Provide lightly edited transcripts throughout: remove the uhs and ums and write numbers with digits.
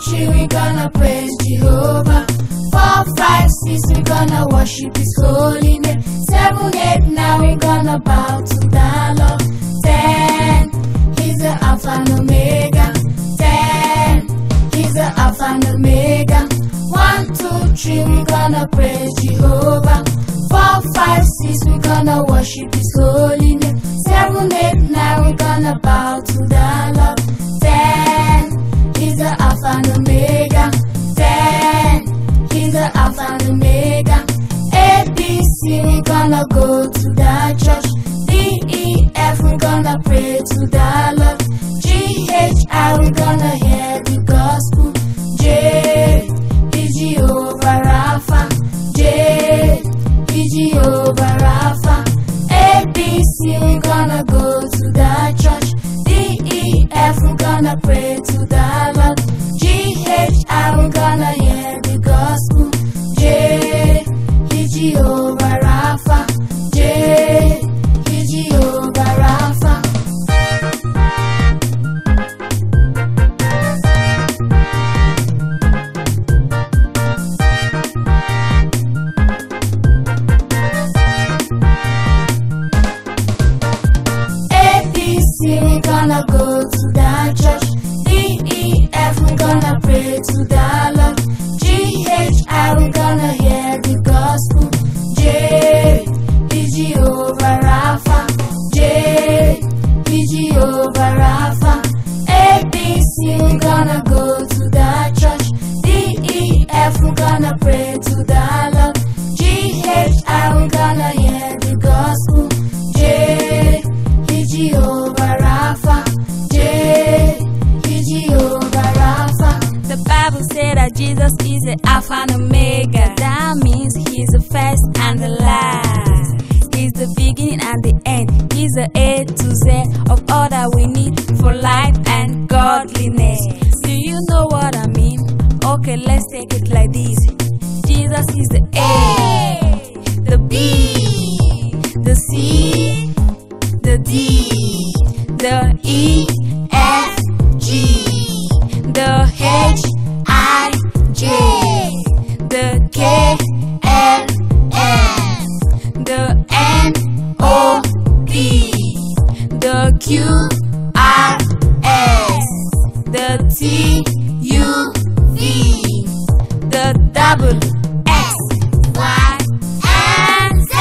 3, we gonna praise Jehovah. 4, 5, 6, we gonna worship His holy name. 7, 8, 9, we gonna bow to the Lord. 10, He's the Alpha and Omega. 10, He's the Alpha and Omega. 1, 2, 3, we gonna praise Jehovah. 4, 5, 6, we gonna worship His holy name. 7, 8, 9, we gonna bow to the Lord. 10, He's the Alpha and Omega. 10, He's the Alpha and Omega. A, B, C, we gonna go to the church. D, E, F, we gonna pray to the Lord. G, H, I, we gonna hear the gospel. J, is Jehovah Rapha. J, is Jehovah Rapha. A, B, C, we gonna go to the church. D, E, F, we gonna pray to the Lord. G, H, I, we gonna hear the gospel. J, is Jehovah Rapha. J, is Jehovah Rapha. A, B, C, we gonna go to the church. D, E, F, we gonna pray to the Lord. G, H, I, we gonna hear the gospel. J, is Jehovah Rapha. J, is Jehovah Rapha. A, B, C, we gonna go to the church. D, E, F, we gonna pray to the Lord. G, H, I, we gonna hear the gospel. J, is Jehovah Rapha. J, is Jehovah Rapha. The Bible said that Jesus is the Alpha and Omega. That means He's the first and the last. He's the beginning and the end. He's the A to Z of all that we need for life and godliness. Do you know what I mean? Okay, let's take it like this. Jesus is the A, the B, the C, the D, the E, F, G, the H, I, J, the K, L, M, the N, O, P, the Q, R, S, the T, U, V, the double X, Y, and Z.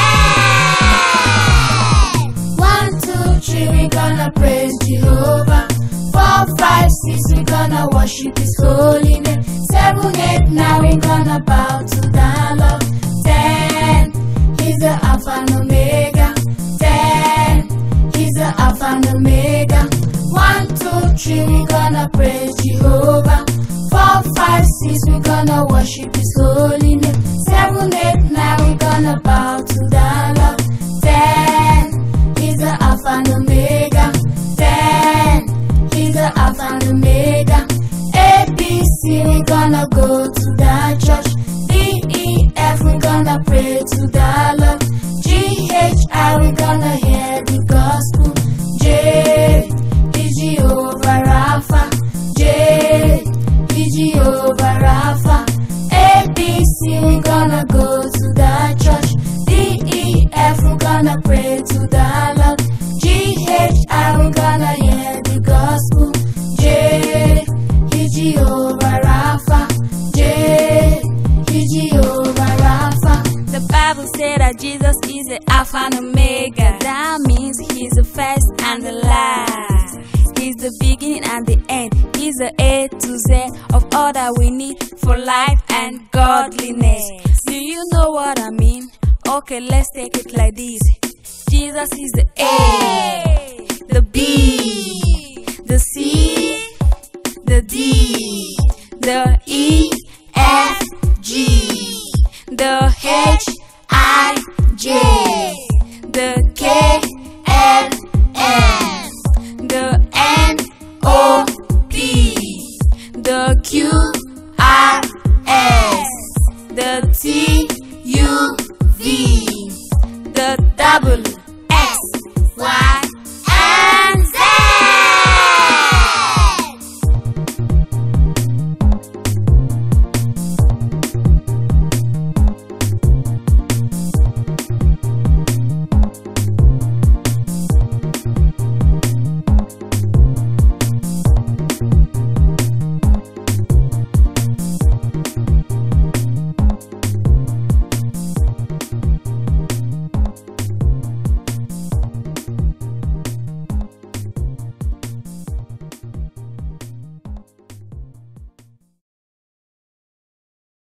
1, 2, 3, we gonna praise Jehovah. 4, 5, 6, we gonna worship His holy name. 7, 8, 9, we gonna bow to the Lord. 10, He's the Alpha and Omega. 10, He's the Alpha and Omega. 1, 2, 3, we gonna praise Jehovah. 4, 5, 6, we gonna worship His holy name. 7, 8, 9, we gonna bow to the Lord. 10, He's the Alpha and Omega. 10, He's the Alpha and Omega. A, B, C, we gonna go to the church. D, E, F, we gonna pray to the Lord. G, H, I, we gonna hear the gospel. J, is Jehovah Rapha. J, is Jehovah Rapha. A, B, C, we gonna go to the church. D, E, F, we gonna pray to the Lord. G, H, I, we gonna hear the gospel. J, is Jehovah Rapha. J, is Jehovah Rapha. The Bible said that Jesus is the Alpha and Omega. That means He's the first and the last. He's the beginning and the end. He's the A to Z of all that we need for life and godliness. Do you know what I mean? Okay, let's take it like this. Jesus is the A, the B, the C, the D, the E, F, G, the H, I, J, the K, L, M, the N, O, P, the Q, R, S, the T, U, V, the double